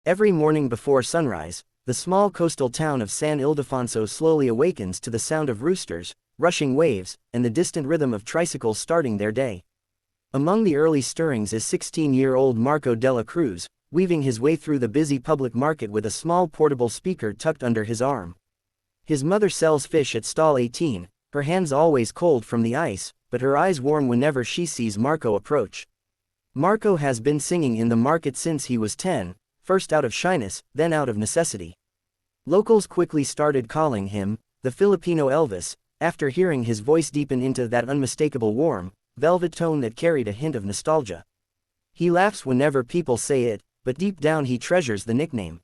Every morning before sunrise, the small coastal town of San Ildefonso slowly awakens to the sound of roosters, rushing waves, and the distant rhythm of tricycles starting their day. Among the early stirrings is 16-year-old Marco Dela Cruz, weaving his way through the busy public market with a small portable speaker tucked under his arm. His mother sells fish at stall 18, her hands always cold from the ice, but her eyes warm whenever she sees Marco approach. Marco has been singing in the market since he was 10, first out of shyness, then out of necessity. Locals quickly started calling him the Filipino Elvis, after hearing his voice deepen into that unmistakable warm, velvet tone that carried a hint of nostalgia. He laughs whenever people say it, but deep down he treasures the nickname.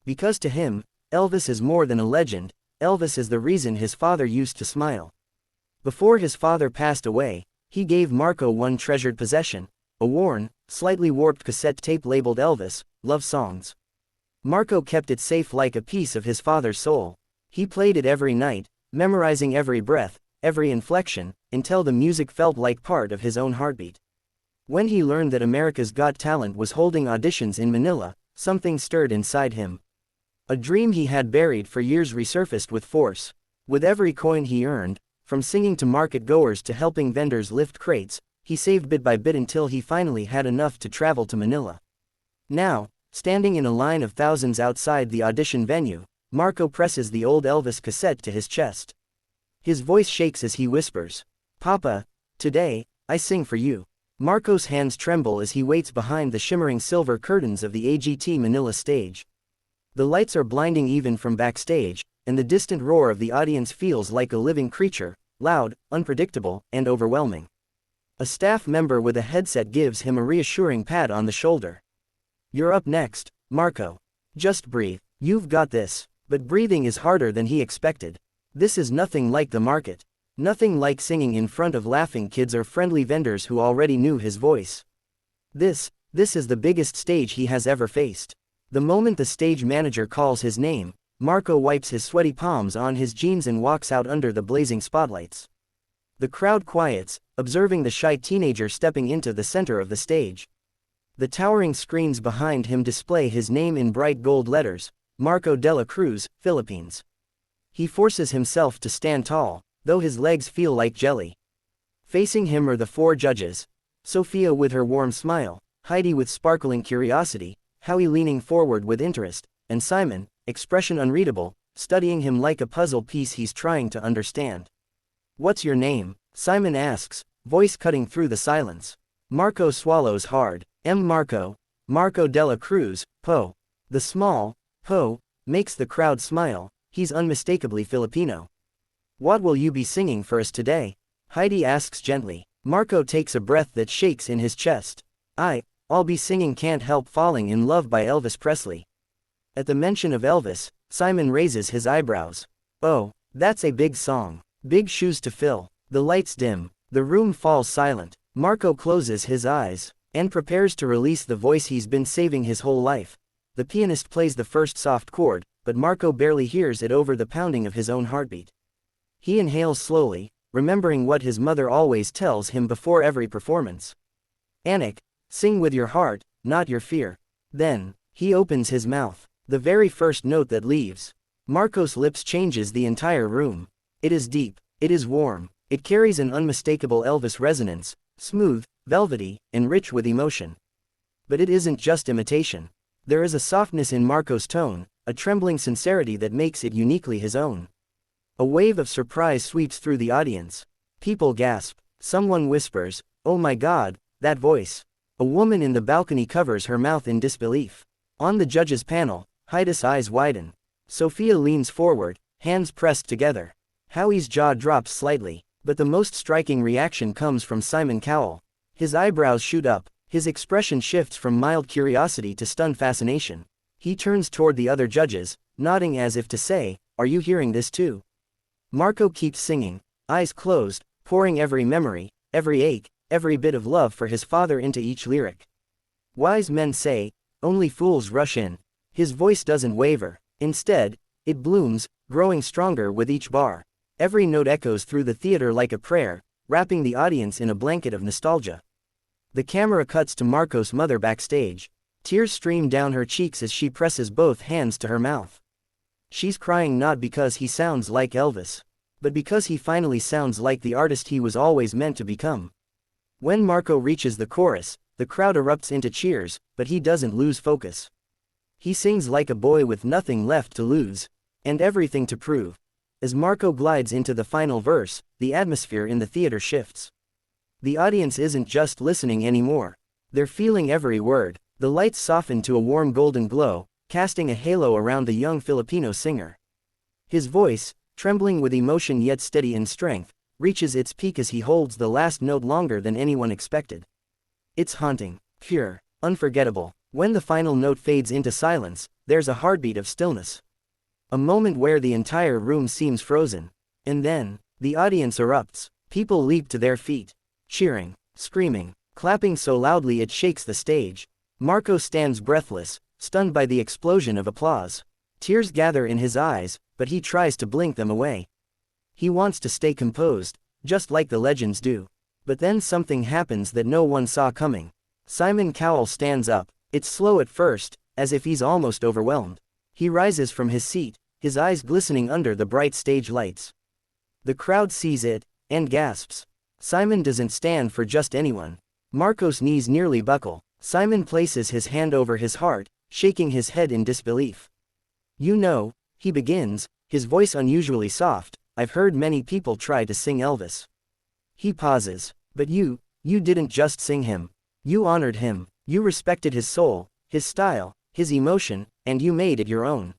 Because to him, Elvis is more than a legend, Elvis is the reason his father used to smile. Before his father passed away, he gave Marco one treasured possession, a worn, slightly warped cassette tape labeled Elvis, Love Songs. Marco kept it safe like a piece of his father's soul. He played it every night, memorizing every breath, every inflection, until the music felt like part of his own heartbeat. When he learned that America's Got Talent was holding auditions in Manila, something stirred inside him. A dream he had buried for years resurfaced with force. With every coin he earned, from singing to market goers to helping vendors lift crates, he saved bit by bit until he finally had enough to travel to Manila. Now, standing in a line of thousands outside the audition venue, Marco presses the old Elvis cassette to his chest. His voice shakes as he whispers, "Papa, today, I sing for you." Marco's hands tremble as he waits behind the shimmering silver curtains of the AGT Manila stage. The lights are blinding even from backstage, and the distant roar of the audience feels like a living creature, loud, unpredictable, and overwhelming. A staff member with a headset gives him a reassuring pat on the shoulder. "You're up next, Marco. Just breathe, you've got this." But breathing is harder than he expected. This is nothing like the market. Nothing like singing in front of laughing kids or friendly vendors who already knew his voice. This is the biggest stage he has ever faced. The moment the stage manager calls his name, Marco wipes his sweaty palms on his jeans and walks out under the blazing spotlights. The crowd quiets, observing the shy teenager stepping into the center of the stage. The towering screens behind him display his name in bright gold letters, Marco Dela Cruz, Philippines. He forces himself to stand tall, though his legs feel like jelly. Facing him are the four judges: Sophia with her warm smile, Heidi with sparkling curiosity, Howie leaning forward with interest, and Simon, expression unreadable, studying him like a puzzle piece he's trying to understand. "What's your name?" Simon asks, voice cutting through the silence. Marco swallows hard. Marco Dela Cruz, Po. The small Po makes the crowd smile. He's unmistakably Filipino. "What will you be singing for us today?" Heidi asks gently. Marco takes a breath that shakes in his chest. I'll be singing Can't Help Falling in Love by Elvis Presley." At the mention of Elvis, Simon raises his eyebrows. "Oh, that's a big song. Big shoes to fill." The lights dim. The room falls silent. Marco closes his eyes and prepares to release the voice he's been saving his whole life. The pianist plays the first soft chord, but Marco barely hears it over the pounding of his own heartbeat. He inhales slowly, remembering what his mother always tells him before every performance. "Anik, sing with your heart, not your fear." Then, he opens his mouth. The very first note that leaves Marco's lips changes the entire room. It is deep, it is warm, it carries an unmistakable Elvis resonance, smooth, velvety, and rich with emotion. But it isn't just imitation. There is a softness in Marco's tone, a trembling sincerity that makes it uniquely his own. A wave of surprise sweeps through the audience. People gasp. Someone whispers, "Oh my God, that voice." A woman in the balcony covers her mouth in disbelief. On the judges' panel, Heidi's eyes widen. Sophia leans forward, hands pressed together. Howie's jaw drops slightly, but the most striking reaction comes from Simon Cowell. His eyebrows shoot up, his expression shifts from mild curiosity to stunned fascination. He turns toward the other judges, nodding as if to say, "Are you hearing this too?" Marco keeps singing, eyes closed, pouring every memory, every ache, every bit of love for his father into each lyric. Wise men say, only fools rush in. His voice doesn't waver. Instead, it blooms, growing stronger with each bar. Every note echoes through the theater like a prayer, wrapping the audience in a blanket of nostalgia. The camera cuts to Marco's mother backstage. Tears stream down her cheeks as she presses both hands to her mouth. She's crying not because he sounds like Elvis, but because he finally sounds like the artist he was always meant to become. When Marco reaches the chorus, the crowd erupts into cheers, but he doesn't lose focus. He sings like a boy with nothing left to lose, and everything to prove. As Marco glides into the final verse, the atmosphere in the theater shifts. The audience isn't just listening anymore. They're feeling every word. The lights soften to a warm golden glow, casting a halo around the young Filipino singer. His voice, trembling with emotion yet steady in strength, reaches its peak as he holds the last note longer than anyone expected. It's haunting, pure, unforgettable. When the final note fades into silence, there's a heartbeat of stillness. A moment where the entire room seems frozen. And then, the audience erupts. People leap to their feet, cheering, screaming, clapping so loudly it shakes the stage. Marco stands breathless, stunned by the explosion of applause. Tears gather in his eyes, but he tries to blink them away. He wants to stay composed, just like the legends do. But then something happens that no one saw coming. Simon Cowell stands up. It's slow at first, as if he's almost overwhelmed. He rises from his seat, his eyes glistening under the bright stage lights. The crowd sees it, and gasps. Simon doesn't stand for just anyone. Marco's knees nearly buckle. Simon places his hand over his heart, shaking his head in disbelief. "You know," he begins, his voice unusually soft, "I've heard many people try to sing Elvis." He pauses. "But you didn't just sing him. You honored him. You respected his soul, his style, his emotion, and you made it your own."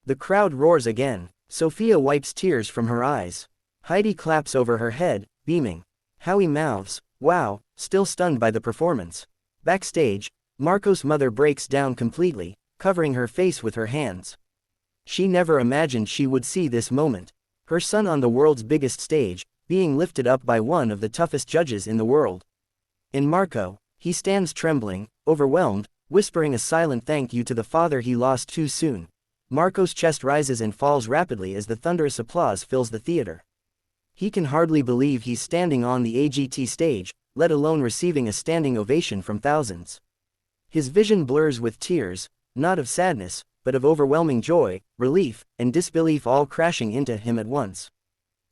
The crowd roars again. Sophia wipes tears from her eyes. Heidi claps over her head, beaming. Howie mouths, "Wow," still stunned by the performance. Backstage, Marco's mother breaks down completely, covering her face with her hands. She never imagined she would see this moment. Her son on the world's biggest stage, being lifted up by one of the toughest judges in the world. And Marco, he stands trembling, overwhelmed, whispering a silent thank you to the father he lost too soon. Marco's chest rises and falls rapidly as the thunderous applause fills the theater. He can hardly believe he's standing on the AGT stage, let alone receiving a standing ovation from thousands. His vision blurs with tears, not of sadness, but of overwhelming joy, relief, and disbelief all crashing into him at once.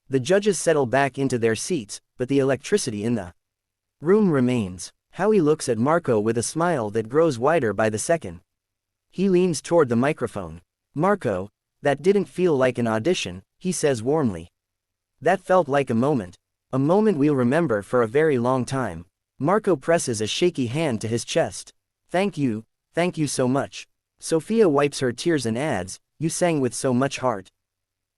The judges settle back into their seats, but the electricity in the room remains. Howie looks at Marco with a smile that grows wider by the second. He leans toward the microphone. "Marco, that didn't feel like an audition," he says warmly. "That felt like a moment we'll remember for a very long time." Marco presses a shaky hand to his chest. Thank you so much." Sophia wipes her tears and adds, "You sang with so much heart.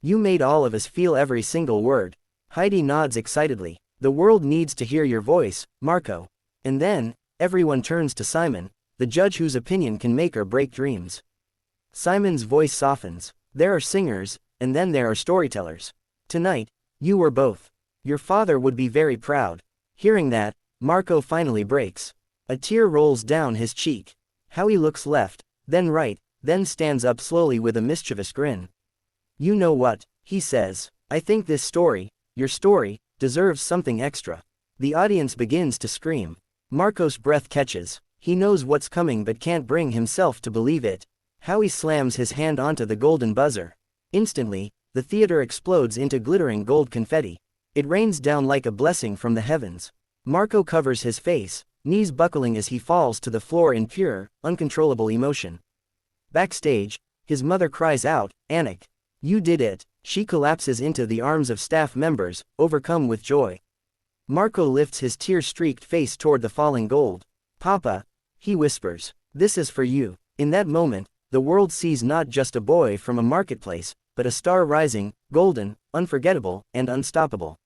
You made all of us feel every single word." Heidi nods excitedly. "The world needs to hear your voice, Marco." And then, everyone turns to Simon, the judge whose opinion can make or break dreams. Simon's voice softens. "There are singers, and then there are storytellers. Tonight, you were both. Your father would be very proud." Hearing that, Marco finally breaks. A tear rolls down his cheek. Howie looks left, then right, then stands up slowly with a mischievous grin. "You know what," he says, "I think this story, your story, deserves something extra." The audience begins to scream. Marco's breath catches. He knows what's coming but can't bring himself to believe it. Howie slams his hand onto the golden buzzer. Instantly, the theater explodes into glittering gold confetti. It rains down like a blessing from the heavens. Marco covers his face, knees buckling as he falls to the floor in pure, uncontrollable emotion. Backstage, his mother cries out, "Anik, you did it." She collapses into the arms of staff members, overcome with joy. Marco lifts his tear-streaked face toward the falling gold. "Papa," he whispers, "this is for you." In that moment, the world sees not just a boy from a marketplace, but a star rising, golden, unforgettable, and unstoppable.